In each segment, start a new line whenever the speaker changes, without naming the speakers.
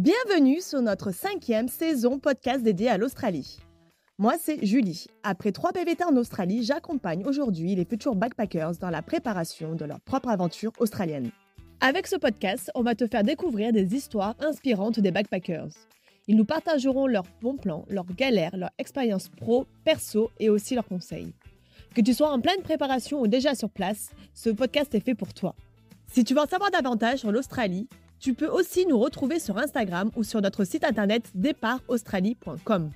Bienvenue sur notre 5e saison podcast dédiée à l'Australie. Moi, c'est Julie. Après 3 PVT en Australie, j'accompagne aujourd'hui les futurs backpackers dans la préparation de leur propre aventure australienne. Avec ce podcast, on va te faire découvrir des histoires inspirantes des backpackers. Ils nous partageront leurs bons plans, leurs galères, leurs expériences pro, perso et aussi leurs conseils. Que tu sois en pleine préparation ou déjà sur place, ce podcast est fait pour toi. Si tu veux en savoir davantage sur l'Australie, tu peux aussi nous retrouver sur Instagram ou sur notre site internet départaustralie.com.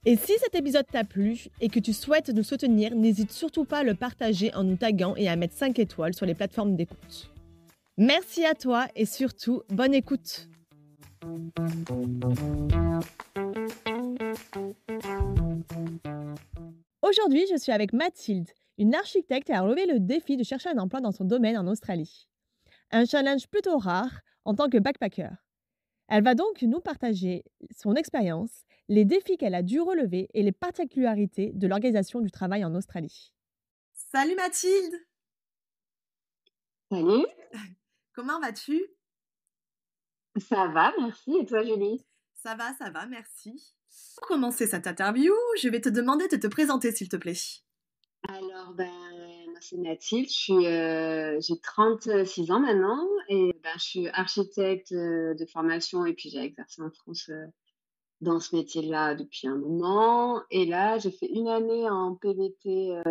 Et si cet épisode t'a plu et que tu souhaites nous soutenir, n'hésite surtout pas à le partager en nous taguant et à mettre 5 étoiles sur les plateformes d'écoute. Merci à toi et surtout, bonne écoute. Aujourd'hui, je suis avec Mathilde, une architecte qui a relevé le défi de chercher un emploi dans son domaine en Australie. Un challenge plutôt rare en tant que backpacker. Elle va donc nous partager son expérience, les défis qu'elle a dû relever et les particularités de l'organisation du travail en Australie. Salut Mathilde!
Salut,
Comment vas-tu?
ça va, merci. Et toi, Julie?
Ça va, merci. Pour commencer cette interview, je vais te demander de te présenter s'il te plaît.
Alors, moi, c'est Mathilde, j'ai 36 ans maintenant et je suis architecte de formation et puis j'ai exercé en France dans ce métier-là depuis un moment. Et là, j'ai fait une année en PVT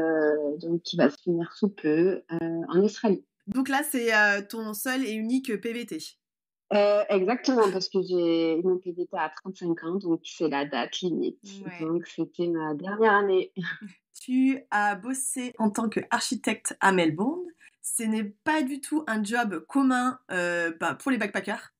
donc qui va se finir sous peu en Australie.
Donc là, c'est ton seul et unique PVT.
Exactement, parce que j'ai eu mon PVT à 35 ans, donc c'est la date limite.
Ouais.
Donc, c'était ma dernière année.
Tu as bossé en tant qu'architecte à Melbourne. Ce n'est pas du tout un job commun pour les backpackers.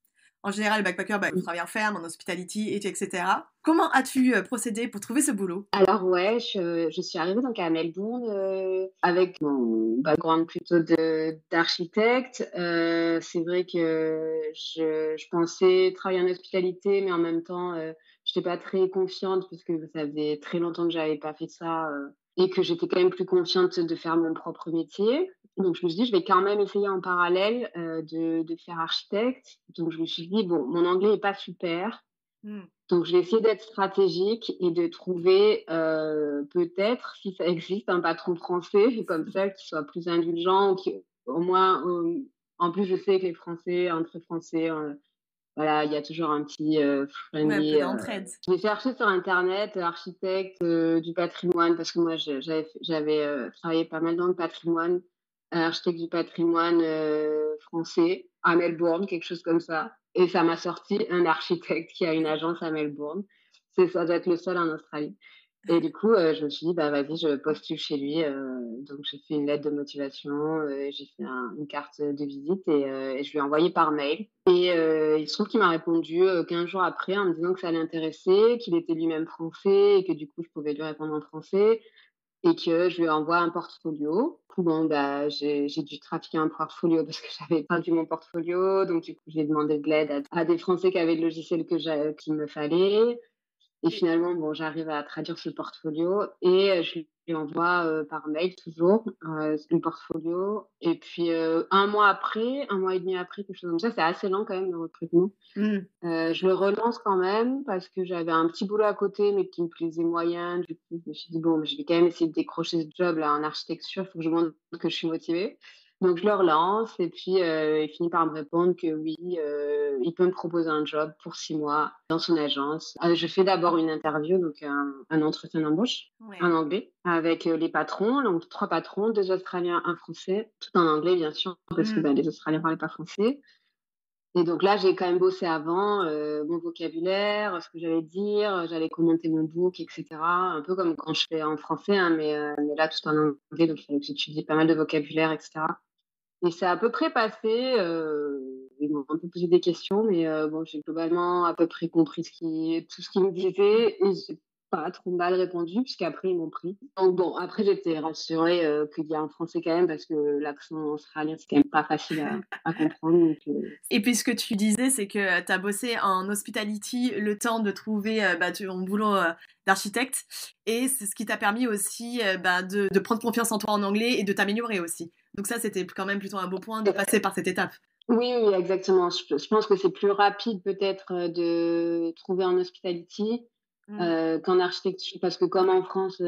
En général, les backpackers, ils travaillent en ferme, en hospitality, etc. Comment as-tu procédé pour trouver ce boulot?
Alors ouais, je suis arrivée donc à Melbourne avec mon background plutôt d'architecte. C'est vrai que je pensais travailler en hospitalité, mais en même temps, je n'étais pas très confiante parce que ça faisait très longtemps que j'avais pas fait ça et que j'étais quand même plus confiante de faire mon propre métier. Donc je me suis dit, je vais quand même essayer en parallèle de faire architecte. Donc je me suis dit, bon, mon anglais est pas super. Donc, je vais essayer d'être stratégique et de trouver peut-être, si ça existe, un patron français, comme ça, qui soit plus indulgent, ou qui, au moins, en plus, je sais que les Français, entre Français, voilà, il y a toujours un petit friendly.
Un peu d'entraide.
Je vais chercher sur Internet architecte du patrimoine, parce que moi, j'avais travaillé pas mal dans le patrimoine, architecte du patrimoine français à Melbourne, quelque chose comme ça. Et ça m'a sorti un architecte qui a une agence à Melbourne. Ça doit être le seul en Australie. Et du coup, je me suis dit, vas-y, je postule chez lui. Donc, j'ai fait une lettre de motivation, j'ai fait une carte de visite et je lui ai envoyé par mail. Et il se trouve qu'il m'a répondu 15 jours après en me disant que ça l'intéressait, qu'il était lui-même français et que du coup, je pouvais lui répondre en français et que je lui envoie un portfolio. Bon, j'ai dû trafiquer un portfolio parce que j'avais perdu mon portfolio. Donc, du coup, j'ai demandé de l'aide à des Français qui avaient le logiciel qu'il me fallait. Et finalement, bon, j'arrive à traduire ce portfolio et je lui envoie par mail toujours le portfolio. Et puis, un mois et demi après, quelque chose comme ça, c'est assez lent quand même le recrutement. Je le relance quand même parce que j'avais un petit boulot à côté, mais qui me plaisait moyen. Du coup, je me suis dit, bon, je vais quand même essayer de décrocher ce job là en architecture. Il faut que je montre que je suis motivée. Donc, je le relance et puis il finit par me répondre que oui, il peut me proposer un job pour 6 mois dans son agence. Je fais d'abord une interview, donc un entretien d'embauche en anglais avec les patrons, donc 3 patrons, 2 Australiens, un Français, tout en anglais bien sûr, parce que les Australiens ne parlaient pas français. Et donc là, j'ai quand même bossé avant mon vocabulaire, ce que j'allais dire, j'allais commenter mon book, etc. Un peu comme quand je fais en français, hein, mais là, tout en anglais, donc il fallait que j'étudie pas mal de vocabulaire, etc. Et c'est à peu près passé. Ils m'ont un peu posé des questions, mais bon, j'ai globalement à peu près compris tout ce qu'ils me disaient et j'ai pas trop mal répondu puisqu'après ils m'ont pris. Donc bon, après j'étais rassurée qu'il y a un français quand même parce que l'accent australien c'est quand même pas facile à comprendre. Donc,
Et puis ce que tu disais, c'est que tu as bossé en hospitality le temps de trouver ton boulot d'architecte et c'est ce qui t'a permis aussi de prendre confiance en toi en anglais et de t'améliorer aussi. Donc ça, c'était quand même plutôt un beau point de passer par cette étape.
Oui, oui, exactement. Je pense que c'est plus rapide peut-être de trouver en hospitality
Mmh.
qu'en architecture, parce que comme
Ouais.
en France,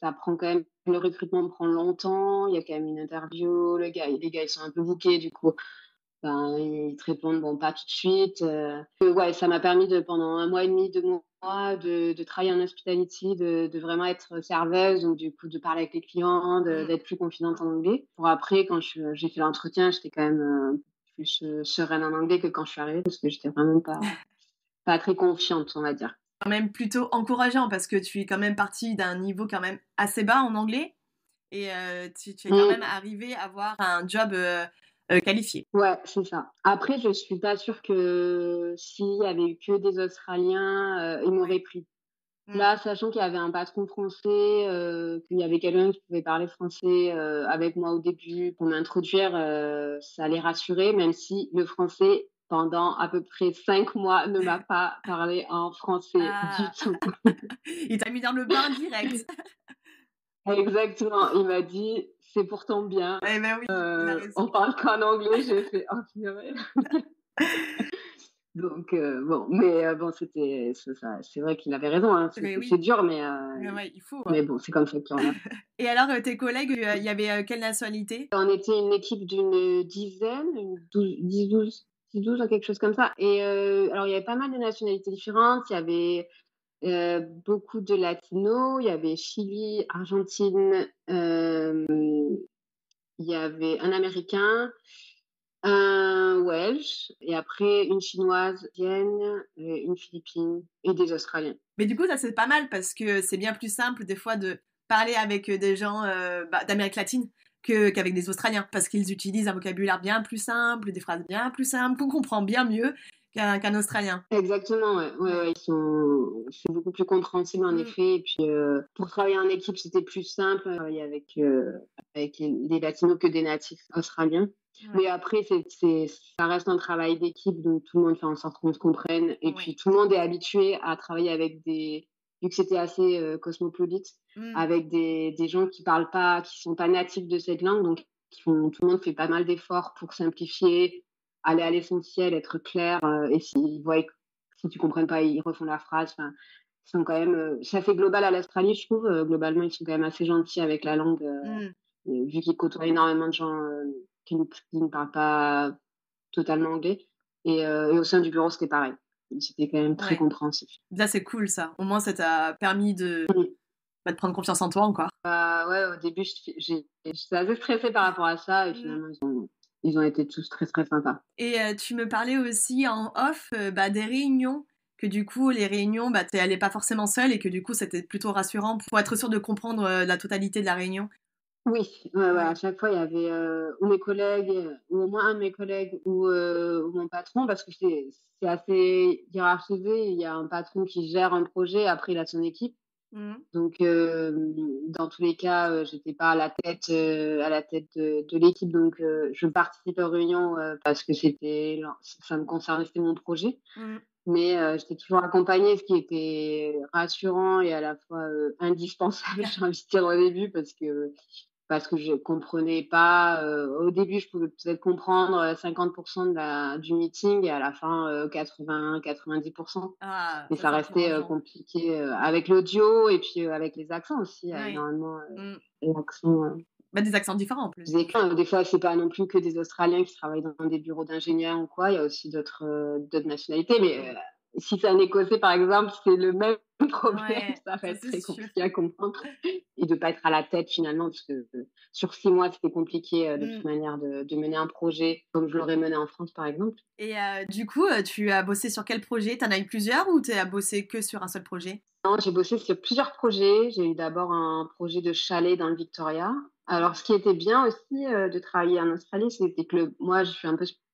ça prend quand même, le recrutement prend longtemps, il y a quand même une interview, les gars ils sont un peu bookés, du coup, ben, ils te répondent bon, pas tout de suite. Ouais, ça m'a permis pendant un mois et demi, 2 mois, de travailler en hospitality, de vraiment être serveuse, donc du coup de parler avec les clients,
Mmh.
d'être plus confidente en anglais. Pour après, quand j'ai fait l'entretien, j'étais quand même plus sereine en anglais que quand je suis arrivée, parce que j'étais vraiment pas très confiante, on va dire.
Quand même plutôt encourageant parce que tu es quand même partie d'un niveau quand même assez bas en anglais et tu es quand même
Mm.
arrivée à avoir un job qualifié.
Ouais, c'est ça. Après, je suis pas sûre que s'il y avait eu que des Australiens, ils
Ouais.
m'auraient pris.
Mmh.
Là, sachant qu'il y avait un patron français, qu'il y avait quelqu'un qui pouvait parler français, avec moi au début pour m'introduire, ça les rassurait, même si le français, pendant à peu près 5 mois, ne m'a pas parlé en français du
Ah!
tout.
Il t'a mis dans le bain direct.
Exactement, il m'a dit: «C'est pour ton bien,
Eh ben oui, il a raison.
on parle qu'en anglais». J'ai fait: «Oh purée». Donc bon, mais bon, c'est vrai qu'il avait raison, hein,
Mais
c'est
oui,
dur,
ouais, il faut,
mais bon, c'est comme ça qu'il y en a.
et alors, tes collègues, il y avait, quelle nationalité?
On était une équipe d'une dizaine, une 10-12 quelque chose comme ça, et alors il y avait pas mal de nationalités différentes. Il y avait, beaucoup de latinos, il y avait Chili, Argentine, il y avait un américain, un welsh et après une chinoise, indienne, une philippine et des australiens.
Mais du coup, ça, c'est pas mal parce que c'est bien plus simple des fois de parler avec, des gens, d'Amérique latine qu'avec des Australiens parce qu'ils utilisent un vocabulaire bien plus simple, des phrases bien plus simples, qu'on comprend bien mieux qu'un Australien.
Exactement, ouais. Ouais,
Ouais.
ouais, c'est beaucoup plus compréhensible en
Mmh.
effet. Et puis, pour travailler en équipe, c'était plus simple, travailler avec des latinos que des natifs australiens. Mais
Ouais.
après, ça reste un travail d'équipe, donc tout le monde fait en sorte qu'on se comprenne. Et
Ouais.
puis, tout le monde est habitué à travailler avec vu que c'était assez cosmopolite,
Mmh.
avec des gens qui parlent pas, qui sont pas natifs de cette langue, donc tout le monde fait pas mal d'efforts pour simplifier, aller à l'essentiel, être clair, et s'ils voient si tu comprends pas, ils refont la phrase. Enfin, ils sont quand même, ça fait global à l'Australie, je trouve. Globalement, ils sont quand même assez gentils avec la langue,
Mmh.
vu qu'ils côtoient énormément de gens qui ne parlent pas totalement anglais. Et au sein du bureau, c'était pareil. C'était quand même très
Ouais.
compréhensif.
Ça, c'est cool ça. Au moins, ça t'a permis
Mm.
de prendre confiance en toi encore.
Ouais, au début, j'étais assez stressée par rapport à ça, et
Mmh.
finalement, ils ont été tous très, très sympas.
Et tu me parlais aussi en off, des réunions, que du coup, les réunions, tu allais pas forcément seule et que du coup, c'était plutôt rassurant pour être sûr de comprendre, la totalité de la réunion.
Oui, ouais, ouais, à
Ouais.
chaque fois, il y avait, ou mes collègues, ou au moins un de mes collègues ou mon patron, parce que c'est assez hiérarchisé. Il y a un patron qui gère un projet, après il a son équipe.
Mmh.
Donc dans tous les cas, j'étais pas à la tête de l'équipe, donc je participe aux réunions, parce que ça me concernait, c'était mon projet.
Mmh.
Mais j'étais toujours accompagnée, ce qui était rassurant et à la fois, indispensable, j'ai envie de dire au début, parce que je comprenais pas, au début, je pouvais peut-être comprendre, 50 du meeting, et à la fin, 80-90.
Ah,
Mais
ça
ça
c'est
restait,
encourageant.
compliqué, avec l'audio et puis, avec les accents aussi. Il y a
Ouais.
énormément,
Mmh.
l'accent,
Des accents différents en plus.
faisait qu'un. Des fois, c'est pas non plus que des Australiens qui travaillent dans des bureaux d'ingénieurs ou quoi. Il y a aussi d'autres nationalités. Mais
Mmh.
si c'est un Écossais, par exemple, c'est le même problème.
Ouais,
Ça va
ça
être
c'est
très
sûr.
compliqué à comprendre et de pas être à la tête finalement, parce que sur 6 mois, c'était compliqué, de toute
Mmh.
manière de mener un projet comme je l'aurais mené en France, par exemple.
Et du coup, tu as bossé sur quel projet? Tu en as eu plusieurs ou tu as bossé que sur un seul projet?
Non, j'ai bossé sur plusieurs projets. J'ai eu d'abord un projet de chalet dans le Victoria. Alors, ce qui était bien aussi, de travailler en Australie, c'était que moi,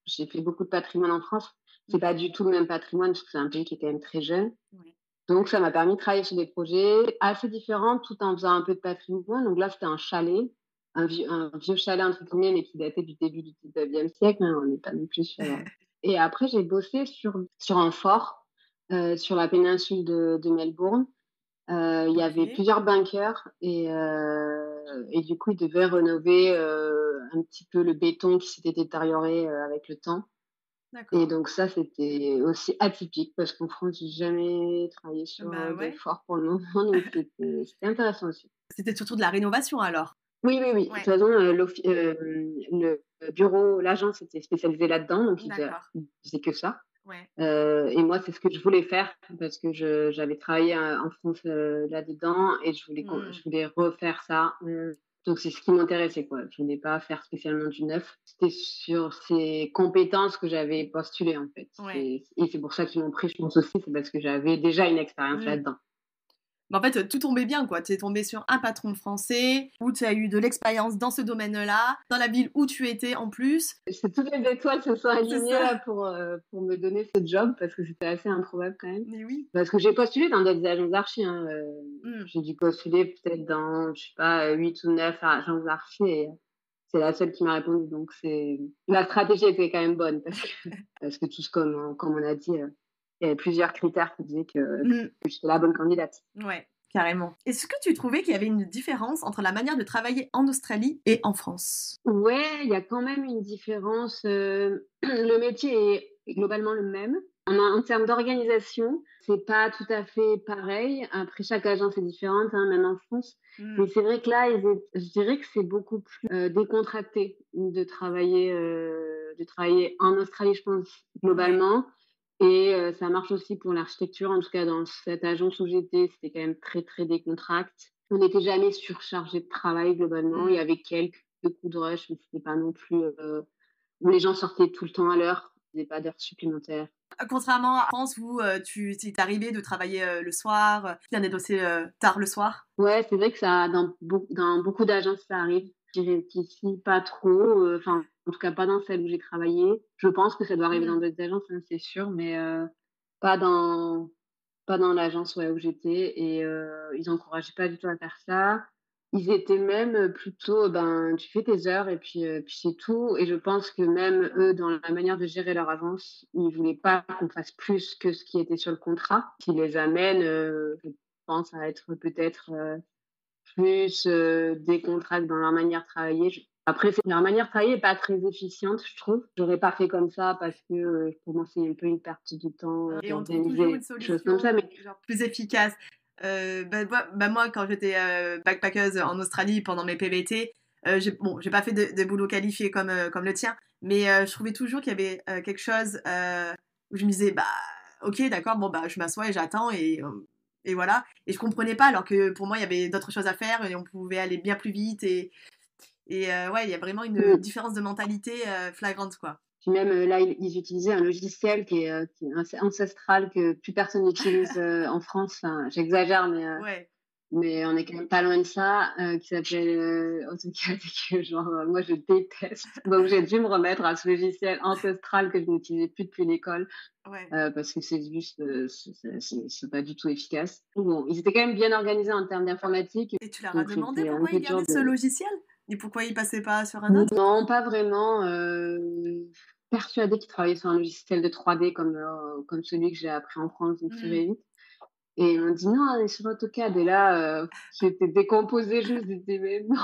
j'ai fait beaucoup de patrimoine en France. C'est
Mmh.
pas du tout le même patrimoine, parce que c'est un pays qui est quand même très jeune.
Ouais.
Donc, ça m'a permis de travailler sur des projets assez différents, tout en faisant un peu de patrimoine. Donc là, c'était un chalet, un vieux chalet entre guillemets, mais qui datait du début du 19e siècle, hein. On n'est pas non plus sur. Et après, j'ai bossé sur un fort, sur la péninsule de Melbourne. Il y avait
OK.
plusieurs bunkers, et et du coup, ils devaient rénover un petit peu le béton qui s'était détérioré avec le temps. Et
D'accord.
donc ça, c'était aussi atypique parce qu'en France, j'ai jamais travaillé sur
Bah,
des
ouais.
forts pour le moment, donc c'était intéressant aussi.
C'était surtout de la rénovation alors?
Oui, oui, oui. De toute
Ouais,
façon, le bureau, l'agence était spécialisée là-dedans, donc
d'accord.
ils faisaient que ça.
Ouais.
Et moi, c'est ce que je voulais faire parce que j'avais travaillé en France là-dedans et
Mmh.
je voulais refaire ça. Donc, c'est ce qui m'intéressait, quoi. Je voulais pas faire spécialement du neuf. C'était sur ces compétences que j'avais postulé, en fait.
Ouais.
Et c'est pour ça qu'ils m'ont pris, je pense aussi, c'est parce que j'avais déjà une expérience
Mmh.
là-dedans.
Bah, en fait, tout tombait bien, quoi. Tu es tombée sur un patron français, où tu as eu de l'expérience dans ce domaine-là, dans la ville où tu étais en plus.
C'est toutes les étoiles se sont
C'est
alignées
ça.
là pour me donner ce job parce que c'était assez improbable quand même.
Mais oui.
Parce que j'ai postulé dans d'autres agences d'archi, hein,
Mmh.
j'ai dû postuler peut-être dans, je sais pas, 8 ou 9 agences d'archi et c'est la seule qui m'a répondu. Donc c'est la stratégie était quand même bonne parce que tous comme on a dit, il y avait plusieurs critères qui disaient que
Mmh.
j'étais la bonne candidate.
Ouais, carrément. Est-ce que tu trouvais qu'il y avait une différence entre la manière de travailler en Australie et en France?
Ouais, il y a quand même une différence, le métier est globalement le même. En termes d'organisation, c'est pas tout à fait pareil. Après, chaque agence est différente, hein, même en France.
Mmh.
Mais c'est vrai que là, je dirais que c'est beaucoup plus décontracté de travailler en Australie, je pense,
Ouais.
globalement. Et ça marche aussi pour l'architecture. En tout cas, dans cette agence où j'étais, c'était quand même très, très décontracté. On n'était jamais surchargé de travail globalement. Il y
Mmh.
avait quelques coups de rush, mais c'était pas non plus où les gens sortaient tout le temps à l'heure. Ils faisaient pas d'heures supplémentaires.
Contrairement à France où tu t'es arrivé de travailler le soir, tu viens d'être tard le soir.
Ouais, c'est vrai que ça, dans beaucoup d'agences, ça arrive. Je dirais qu'ici, pas trop. Enfin, en tout cas, pas dans celle où j'ai travaillé. Je pense que ça doit arriver
Mmh.
dans d'autres agences, hein, c'est sûr, mais pas dans, pas dans l'agence ouais, où j'étais. Et ils encourageaient pas du tout à faire ça. Ils étaient même plutôt, ben, tu fais tes heures et puis c'est tout. Et je pense que même eux, dans la manière de gérer leur agence, ils voulaient pas qu'on fasse plus que ce qui était sur le contrat, qui les amène, je pense, à être peut-être plus décontractés dans leur manière de travailler. Après, leur manière de travailler est pas très efficiente, je trouve. J'aurais pas fait comme ça parce que pour moi, c'est un peu une perte de temps
Et on trouve toujours une
d'organiser des choses comme ça.
solution,
Mais
genre plus efficace. Moi, quand j'étais backpackeuse en Australie pendant mes PVT, j'ai pas fait de boulot qualifié comme le tien, mais je trouvais toujours qu'il y avait quelque chose où je me disais, bah, ok, d'accord, bon, bah, je m'assois et j'attends et voilà. Et je comprenais pas, alors que pour moi, il y avait d'autres choses à faire et on pouvait aller bien plus vite. Ouais, il y a vraiment une
mm,
différence de mentalité flagrante, quoi.
puis même là, ils utilisaient un logiciel qui est ancestral que plus personne n'utilise en France. Enfin, j'exagère,
Ouais.
mais on est quand même pas loin de ça, qui s'appelle AutoCAD et que genre moi je déteste. Donc j'ai dû me remettre à ce logiciel ancestral que je n'utilisais plus depuis l'école
Ouais.
parce que c'est juste c'est pas du tout efficace. Bon, ils étaient quand même bien organisés en termes d'informatique,
Et tu leur as
donc
demandé
c'était un
pourquoi
peu
ils
dur
gardaient ce
de.
logiciel? Et pourquoi ils passaient pas sur un autre?
Non, pas vraiment. Persuadée qu'ils travaillaient sur un logiciel de 3D comme celui que j'ai appris en France, donc ça
Mmh.
va vite. Et ils m'ont dit: «Non, on est sur AutoCAD» et là, j'étais décomposée, je me suis dit: «Mais non,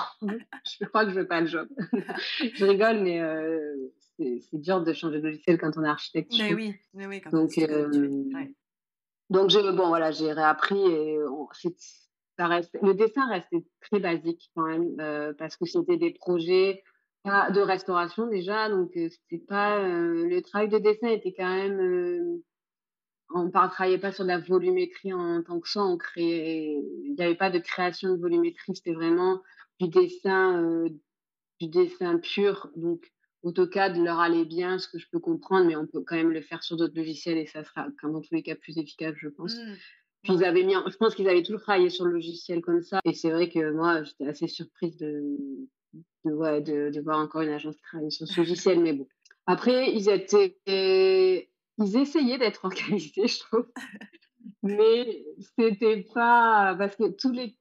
je crois que je veux pas le job». Je rigole, mais c'est dur de changer de logiciel quand on est architecte, je trouve.
Mais oui, quand
Donc
si tu es habitué. Ouais.
bon voilà, j'ai réappris et ça reste le dessin restait très basique quand même, parce que c'était des projets pas de restauration déjà, donc c'était pas, le travail de dessin était quand même, on travaillait pas sur de la volumétrie en tant que ça, il y avait pas de création de volumétrie, c'était vraiment du dessin, heu, du dessin pur, donc AutoCAD leur allait bien, ce que je peux comprendre, mais on peut quand même le faire sur d'autres logiciels et ça sera quand dans tous les cas plus efficace, je pense.
Mmh.
Puis
Bah,
ils
ouais.
avaient mis je pense qu'ils avaient toujours travaillé sur le logiciel comme ça et c'est vrai que moi, j'étais assez surprise de voir encore une agence travailler sur ce logiciel, mais bon. Après, ils essayaient d'être organisés, je trouve, mais c'était pas parce que tous les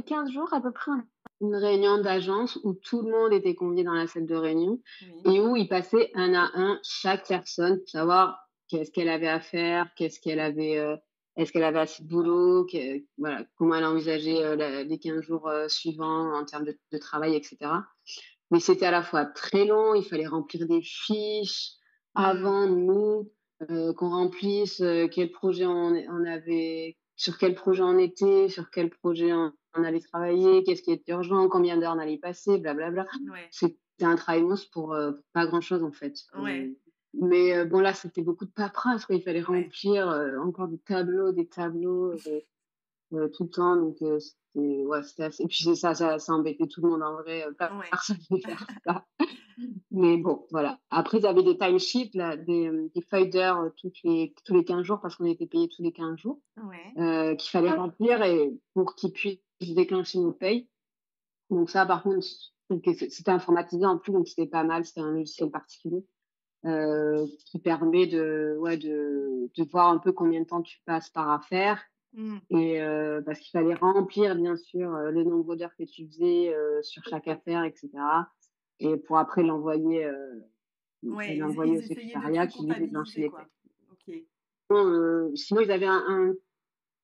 15 jours à peu près, on a une réunion d'agence où tout le monde était convié dans la salle de réunion
Oui.
et où ils passaient un à un chaque personne pour savoir qu'est-ce qu'elle avait à faire, qu'est-ce qu'elle avait, est-ce qu'elle avait assez de boulot, voilà, comment elle envisageait les 15 jours suivants en termes de travail, etc. Mais c'était à la fois très long, il fallait remplir des fiches avant nous, qu'on remplisse quel projet on avait, sur quel projet on était, sur quel projet on allait travailler, qu'est-ce qui était urgent, combien d'heures on allait y passer, blablabla.
Ouais.
C'était un travail monstre pour pas grand-chose en fait.
Ouais.
Mais bon, là, c'était beaucoup de paperasse, quoi. Il fallait
Ouais.
remplir encore des tableaux, tout le temps. Donc, c'était assez. Et puis, ça embêtait tout le monde en vrai.
Ouais.
Personne ne voulait faire ça. Mais bon, voilà. Après, ils avaient des timesheets, là, des feuilles d'heures tous les 15 jours, parce qu'on était payés tous les 15 jours,
Ouais.
qu'il fallait remplir et pour qu'ils puissent déclencher nos payes. Donc, ça, par contre, c'était informatisé en plus, donc c'était pas mal. C'était un logiciel particulier. Qui permet de voir un peu combien de temps tu passes par affaire. Et parce qu'il fallait remplir, bien sûr, le nombre d'heures que tu faisais sur chaque affaire, etc. Et pour après l'envoyer
Ouais,
au
ils essayaient de
secrétariat
tout
qui lui déclenchait
comptabiliser,
les
quoi.
paies.
Ok.
Sinon, ils avaient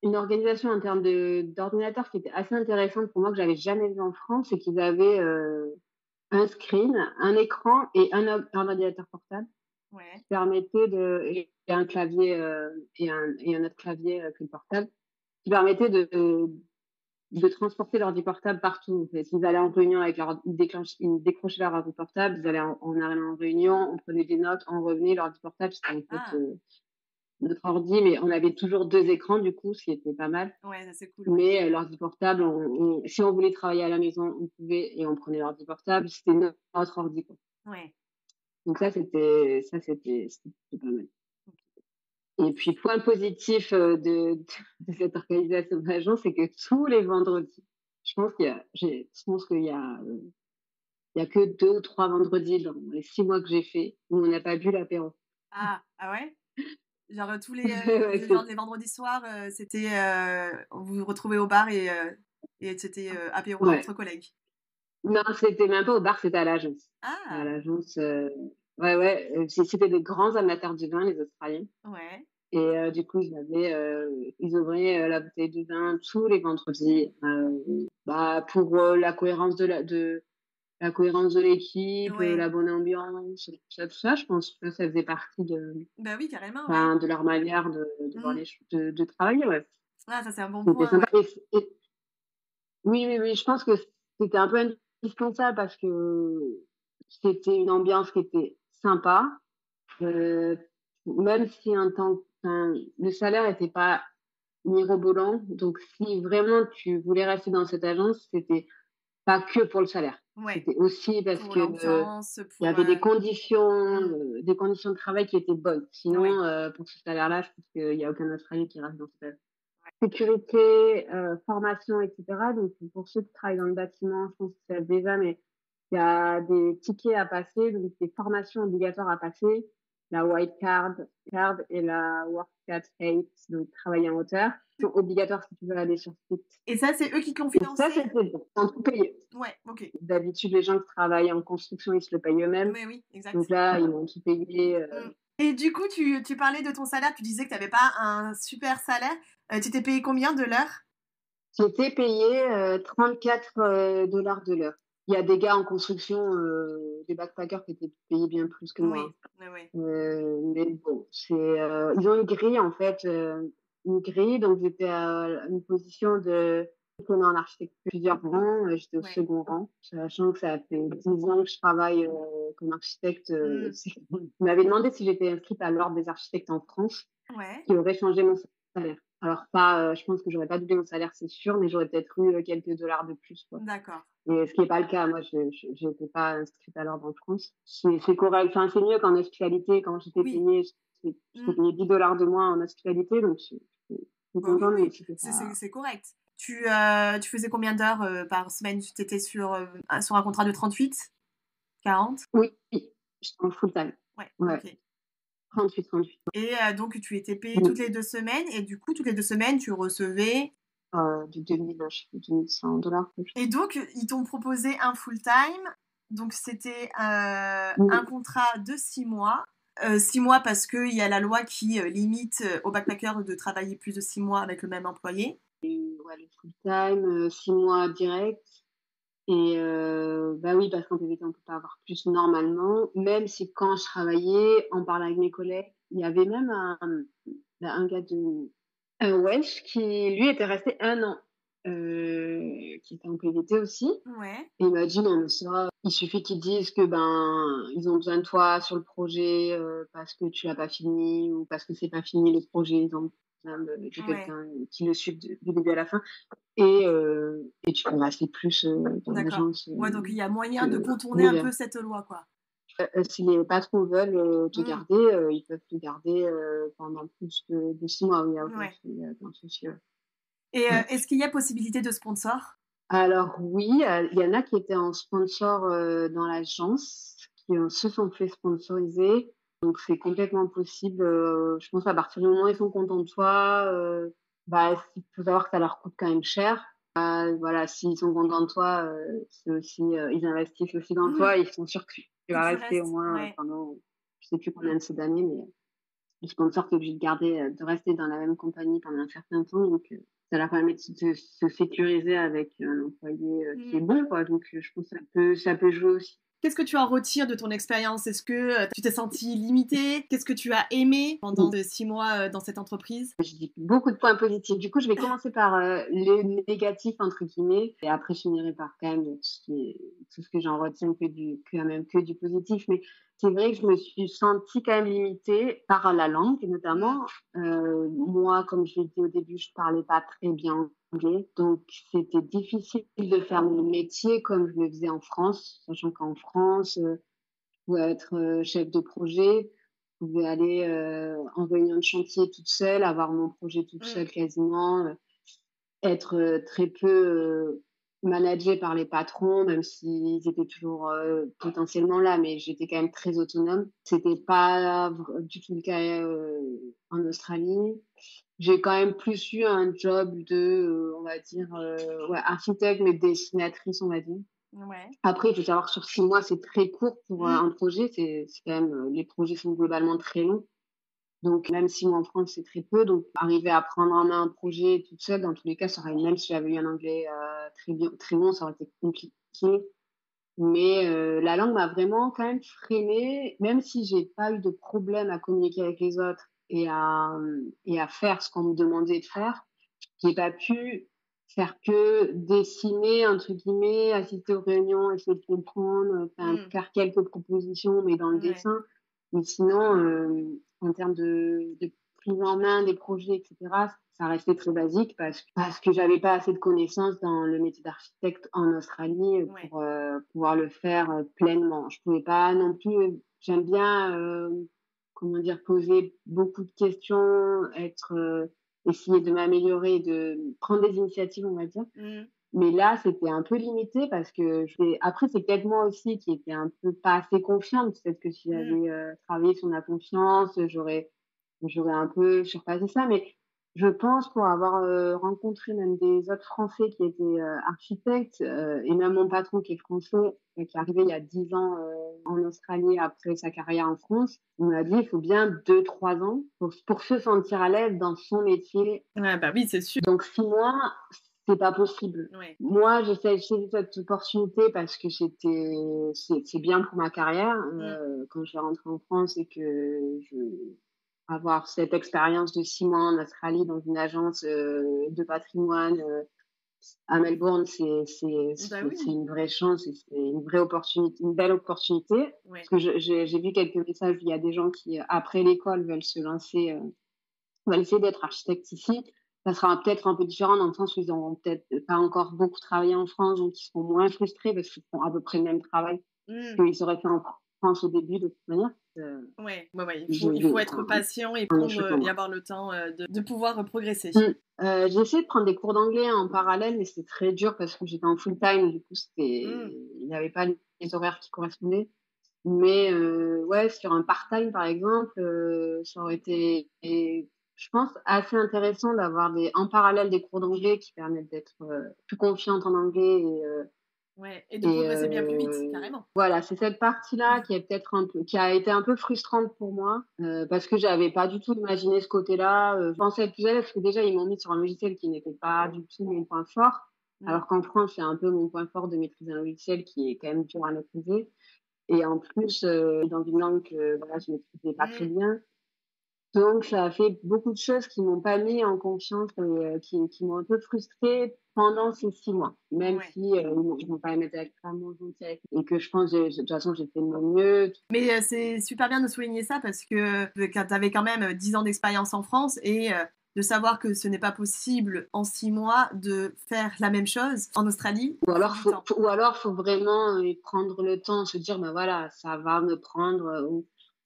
une organisation en termes d'ordinateur qui était assez intéressante pour moi, que j'avais jamais vu en France, c'est qu'ils avaient un screen, un écran et un ordinateur portable.
Ouais.
Qui permettait et un clavier et un autre clavier que le portable, qui permettait de transporter l'ordi portable partout. En fait. Ils allaient en réunion avec ils décrochaient leur ordi portable, ils allaient en allant en réunion, on prenait des notes, on revenait, l'ordi portable, c'était en fait notre ordi, mais on avait toujours 2 écrans du coup, ce qui était pas mal.
Ouais, ça c'est cool.
Mais l'ordi portable, si on voulait travailler à la maison, on pouvait et on prenait l'ordi portable, c'était notre ordi, quoi.
Ouais.
Donc ça, c'était pas mal. Et puis, point positif de cette organisation d'agence, c'est que tous les vendredis, je pense qu'il y a que 2 ou 3 vendredis dans les 6 mois que j'ai fait où on n'a pas bu l'apéro.
Ah ouais? Genre tous les,
Ouais,
genre les vendredis soirs, c'était, vous vous retrouvez au bar et c'était apéro
ouais.
entre collègues?
Non, c'était même pas au bar, c'était à l'agence. À
Ah!
l'agence, c'était des grands amateurs de vin, les Australiens.
Ouais.
Et du coup, ils ouvraient la bouteille de vin tous les vendredis pour la cohérence de l'équipe,
Ouais.
la bonne ambiance, tout ça, je pense que ça faisait partie
Bah oui, carrément, ouais.
de leur manière de voir les choses, de travailler, ouais.
Ah, ça c'est un bon
C'était
point,
sympa.
ouais.
Oui, je pense que c'était un peu indispensable parce que c'était une ambiance qui était sympa, même si le salaire n'était pas mirobolant. Donc, si vraiment tu voulais rester dans cette agence, c'était pas que pour le salaire.
Ouais.
C'était aussi parce
Pour
que
l'ambiance,
il y avait des conditions de travail qui étaient bonnes. Sinon, pour ce salaire-là, je pense qu'il n'y a aucun Australien qui reste dans cette agence. Sécurité, formation, etc. Donc, pour ceux qui travaillent dans le bâtiment, je pense que c'est déjà, mais il y a des tickets à passer, donc des formations obligatoires à passer, la White Card et la Work at Height, donc travailler en hauteur, sont obligatoires si tu veux aller sur site.
Et ça, c'est eux qui te l'ont
Et
financé?
ça, c'était bon, sans tout payer.
Ouais, ok.
D'habitude, les gens qui travaillent en construction, ils se le payent eux-mêmes.
Mais oui, exact.
Donc là, ils m'ont tout payé.
Et du coup, tu parlais de ton salaire, tu disais que tu n'avais pas un super salaire. Tu t'es payé combien de l'heure?
J'étais payée 34 $ de l'heure. Il y a des gars en construction, des backpackers qui étaient payés bien plus que moi.
Oui.
Mais bon, ils ont une grille en fait, donc j'étais à une position de en architecture plusieurs rangs, j'étais au second rang, sachant que ça fait 10 ans que je travaille comme architecte. Ils m'avaient demandé si j'étais inscrite à l'ordre des architectes en France, qui aurait changé mon salaire. Alors je pense que j'aurais pas doublé mon salaire, c'est sûr, mais j'aurais peut-être eu quelques dollars de plus, quoi.
D'accord.
Et ce qui n'est pas le cas, moi, je n'étais pas inscrite à l'ordre en France. C'est correct, enfin, c'est mieux qu'en hospitalité. Quand j'étais payée, j'étais payée 10 $ de moins en hospitalité, donc je suis contente, mais c'était pas...
C'est correct. Tu faisais combien d'heures par semaine? Tu étais sur un contrat de 38, 40?
Oui, j'étais en full time.
Ouais. Ok.
38.
Et donc, tu étais payée toutes les 2 semaines, et du coup, toutes les 2 semaines, tu recevais
de 2100 $.
Et donc, ils t'ont proposé un full-time. Donc, c'était un contrat de 6 mois. 6 mois parce qu'il y a la loi qui limite aux backpackers de travailler plus de 6 mois avec le même employé.
Ouais, le full-time, 6 mois direct. Et bah oui, parce qu'en PVT, on peut pas avoir plus normalement. Même si quand je travaillais, en parlant avec mes collègues, il y avait même un gars un Welsh qui, lui, était resté 1 an, qui était en PVT aussi.
Ouais.
Et il m'a dit, non, mais ça, il suffit qu'ils disent que ils ont besoin de toi sur le projet parce que tu l'as pas fini ou parce que c'est pas fini le projet. Ils ont besoin de quelqu'un qui le suive du début à la fin. Et tu peux rester plus dans l'agence.
Ouais, donc il y a moyen de contourner un peu cette loi, quoi.
Si les patrons veulent te garder, ils peuvent te garder pendant plus de 6 mois. Oui, il y a aucun souci.
Et est-ce qu'il y a possibilité de sponsor?
Alors oui, il y en a qui étaient en sponsor dans l'agence, qui se sont fait sponsoriser. Donc c'est complètement possible. Je pense à partir du moment où ils sont contents de toi, il faut savoir que ça leur coûte quand même cher. Voilà, s'ils sont contents de toi, c'est aussi, ils investissent aussi dans toi. Ils sont sûrs que tu vas rester au moins pendant, je sais plus combien de ces années, mais le sponsor t'es obligé de garder, de rester dans la même compagnie pendant un certain temps. Donc ça leur permet de se sécuriser avec un employé qui est bon, quoi. Donc je pense que ça peut jouer aussi.
Qu'est-ce que tu en retires de ton expérience? Est-ce que tu t'es sentie limitée? Qu'est-ce que tu as aimé pendant 6 mois dans cette entreprise?
Je dis beaucoup de points positifs. Du coup, je vais commencer par les négatifs, entre guillemets, et après, je finirai par quand même tout ce que j'en retiens que du positif. Mais c'est vrai que je me suis sentie quand même limitée par la langue, notamment. Moi, comme je l'ai dit au début, je parlais pas très bien anglais. Donc, c'était difficile de faire mon métier comme je le faisais en France, sachant qu'en France, je pouvais être chef de projet. Je pouvais aller en réunion de chantier toute seule, avoir mon projet toute seule quasiment, être très peu managée par les patrons, même s'ils étaient toujours potentiellement là, mais j'étais quand même très autonome. C'était pas du tout le cas en Australie. J'ai quand même plus eu un job de, on va dire, architecte, mais dessinatrice, on va dire.
Ouais.
Après, il faut savoir que sur 6 mois, c'est très court pour un projet. C'est quand même, les projets sont globalement très longs. Donc, même 6 mois en France, c'est très peu. Donc, arriver à prendre en main un projet toute seule, dans tous les cas, même si j'avais eu un anglais très bon, ça aurait été compliqué. Mais la langue m'a vraiment quand même freinée, même si j'ai pas eu de problème à communiquer avec les autres et à faire ce qu'on me demandait de faire. J'ai pas pu faire que dessiner, entre guillemets, assister aux réunions, essayer de comprendre, faire quelques propositions, mais dans le dessin. Mais sinon, en termes de prise en main des projets, etc., ça restait très basique parce que j'avais pas assez de connaissances dans le métier d'architecte en Australie pour pouvoir le faire pleinement. Je pouvais pas non plus, j'aime bien, comment dire, poser beaucoup de questions, essayer de m'améliorer, de prendre des initiatives, on va dire. Mais là, c'était un peu limité parce que après, c'est peut-être moi aussi qui étais un peu pas assez confiante. Peut-être que si j'avais travaillé sur ma confiance, j'aurais un peu surpassé ça. Mais je pense pour avoir rencontré même des autres Français qui étaient architectes et même mon patron qui est français, qui est arrivé il y a 10 ans en Australie après sa carrière en France, il m'a dit il faut bien 2-3 ans pour se sentir à l'aise dans son métier.
Ah bah oui, c'est sûr.
Donc 6 mois, c'est pas possible. Moi, j'essaie de saisir cette opportunité parce que c'est bien pour ma carrière quand je vais rentrer en France et que je avoir cette expérience de 6 mois en Australie dans une agence de patrimoine à Melbourne, c'est une vraie chance et c'est une vraie opportunité, une belle opportunité. Parce que j'ai vu quelques messages, il y a des gens qui, après l'école, veulent se lancer, veulent essayer d'être architecte ici. Ça sera peut-être un peu différent dans le sens où ils n'auront peut-être pas encore beaucoup travaillé en France, donc ils seront moins frustrés parce qu'ils font à peu près le même travail qu'ils auraient fait en France au début, de toute manière.
Il faut être patient et avoir le temps de pouvoir progresser.
J'ai essayé de prendre des cours d'anglais en parallèle, mais c'était très dur parce que j'étais en full time, du coup, il n'y avait pas les horaires qui correspondaient. Mais sur un part-time, par exemple, ça aurait été, je pense, assez intéressant d'avoir en parallèle des cours d'anglais qui permettent d'être plus confiante en anglais
Ouais, et de progresser bien plus vite, carrément.
Voilà, c'est cette partie-là qui a été un peu frustrante pour moi, parce que j'avais pas du tout imaginé ce côté-là. Je pensais être plus à l'aise parce que déjà, ils m'ont mis sur un logiciel qui n'était pas du tout mon point fort, alors qu'en France, c'est un peu mon point fort de maîtriser un logiciel qui est quand même dur à maîtriser. Et en plus, dans une langue que voilà, je maîtrisais pas très bien. Donc, ça a fait beaucoup de choses qui m'ont pas mis en confiance et qui m'ont un peu frustrée pendant ces 6 mois. Même si ils m'ont quand même été extrêmement gentils avec moi et que je pense que de toute façon, j'ai fait de mon mieux.
Mais c'est super bien de souligner ça parce que tu avais quand même 10 ans d'expérience en France et de savoir que ce n'est pas possible en 6 mois de faire la même chose en Australie.
Ou alors, faut vraiment prendre le temps, se dire, ben voilà, ça va me prendre...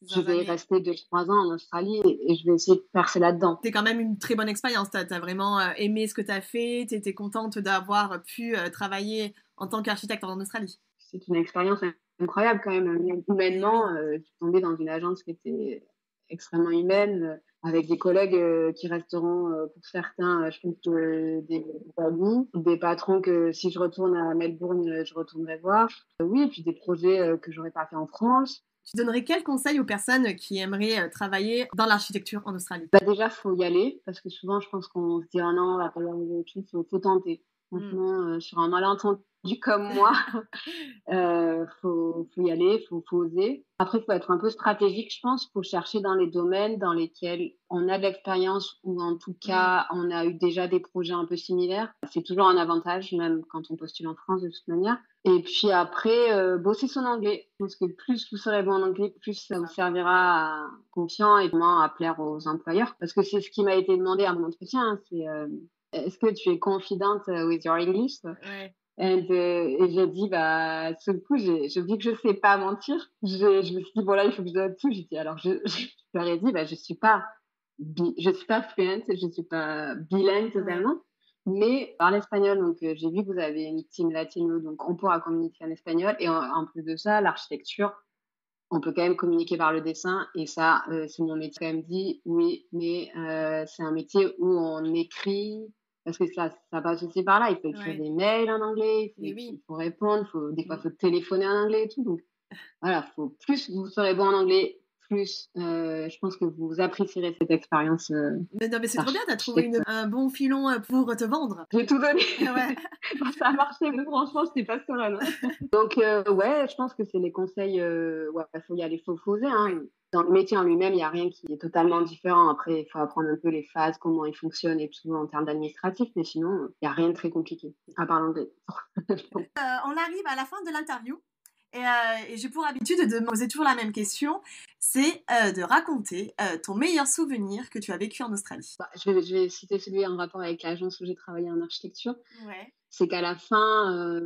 je vais rester 2-3 ans en Australie et je vais essayer de percer là-dedans.
C'est quand même une très bonne expérience. Tu as vraiment aimé ce que tu as fait. Tu étais contente d'avoir pu travailler en tant qu'architecte en Australie.
C'est une expérience incroyable quand même. Humainement, je suis tombée dans une agence qui était extrêmement humaine, avec des collègues qui resteront pour certains, je pense, des amis, des patrons que si je retourne à Melbourne, je retournerai voir. Oui, et puis des projets que j'aurais pas fait en France.
Tu donnerais quel conseil aux personnes qui aimeraient travailler dans l'architecture en Australie?
Déjà, il faut y aller, parce que souvent, je pense qu'on se dit « Ah non, on va pas y arriver, il faut tenter ». Franchement, sur un malentendu comme moi, faut y aller, faut oser. Après, il faut être un peu stratégique, je pense. Il faut chercher dans les domaines dans lesquels on a de l'expérience ou en tout cas, on a eu déjà des projets un peu similaires. C'est toujours un avantage, même quand on postule en France de toute manière. Et puis après, bosser son anglais. Je pense que plus vous serez bon en anglais, plus ça vous servira à confiant et vraiment à plaire aux employeurs. Parce que c'est ce qui m'a été demandé à mon entretien, hein, c'est est-ce que tu es confident with your English?
Ouais.
Et j'ai dit, bah, sur le coup, je dis que je sais pas mentir. Je me suis dit, bon, là, il faut que je donne tout. J'ai dit, alors, je leur ai dit, bah, je suis pas fluente, je suis pas bilingue totalement, mais je parle espagnol. Donc, j'ai vu que vous avez une team latino, donc on pourra communiquer en espagnol. Et en plus de ça, l'architecture, on peut quand même communiquer par le dessin. Et ça, c'est mon métier. Quand même dit, oui, mais c'est un métier où on écrit. Parce que ça passe aussi par là. Il faut écrire des mails en anglais, il faut répondre, des fois, il faut téléphoner en anglais et tout. Donc, voilà, plus vous serez bon en anglais, plus je pense que vous apprécierez cette expérience.
Mais non, mais c'est trop bien, t'as trouvé un bon filon pour te vendre.
J'ai tout donné.
Ouais.
Ça a marché, mais franchement, je n'étais pas sereine. Donc, ouais, je pense que c'est les conseils. Il faut y aller, il faut oser. Hein. Dans le métier en lui-même, il n'y a rien qui est totalement différent. Après, il faut apprendre un peu les phases, comment ils fonctionnent et tout en termes d'administratif. Mais sinon, il n'y a rien de très compliqué, à part l'anglais.
On arrive à la fin de l'interview. Et j'ai pour habitude de me poser toujours la même question, c'est de raconter ton meilleur souvenir que tu as vécu en Australie.
Je vais citer celui en rapport avec l'agence où j'ai travaillé en architecture.
Ouais.
C'est qu'à la fin,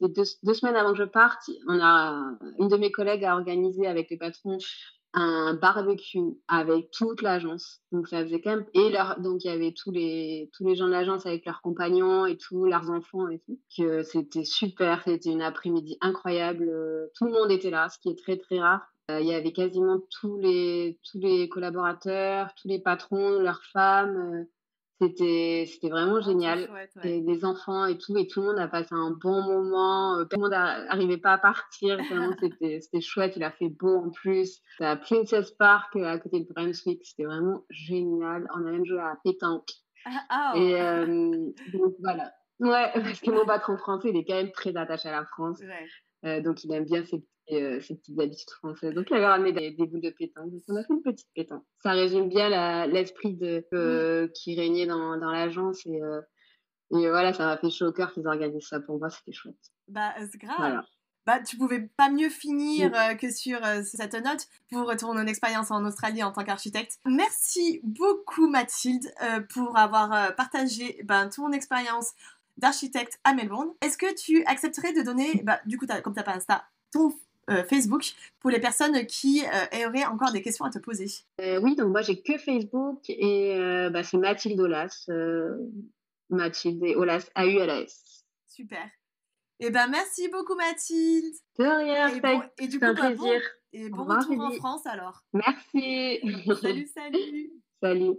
deux semaines avant que je parte, une de mes collègues a organisé avec les patrons un barbecue avec toute l'agence. Donc ça faisait quand même donc il y avait tous les gens de l'agence avec leurs compagnons et tous leurs enfants et tout. Que c'était super, c'était une après-midi incroyable. Tout le monde était là, ce qui est très très rare. Il y avait quasiment tous les collaborateurs, tous les patrons, leurs femmes. C'était vraiment génial.
Chouette,
et les enfants et tout le monde a passé un bon moment. Tout le monde n'arrivait pas à partir. Vraiment, c'était chouette. Il a fait beau en plus. C'était à Princess Park à côté de Brunswick. C'était vraiment génial. On a même joué à la pétanque. Et donc voilà. Ouais, parce que mon patron français, il est quand même très attaché à la France. Donc il aime bien ces petites habitudes françaises. Donc il avait ramené des boules de pétanque. Donc on a fait une petite pétanque. Ça résume bien l'esprit qui régnait dans l'agence. Et voilà, ça m'a fait chaud au cœur qu'ils organisent ça pour moi. C'était chouette.
Bah, c'est grave.
Voilà.
Bah, tu pouvais pas mieux finir que sur cette note pour ton expérience en Australie en tant qu'architecte. Merci beaucoup Mathilde pour avoir partagé ton expérience d'architecte à Melbourne. Est-ce que tu accepterais de donner, du coup, comme tu n'as pas Insta, ton Facebook pour les personnes qui auraient encore des questions à te poser?
Oui, donc moi j'ai que Facebook et c'est Mathilde Aulas. Mathilde et Aulas, A-U-L-A-S.
Super. Et merci beaucoup Mathilde.
De rien,
et du
coup, un plaisir.
Bon retour en France alors.
Merci.
Salut.
Salut.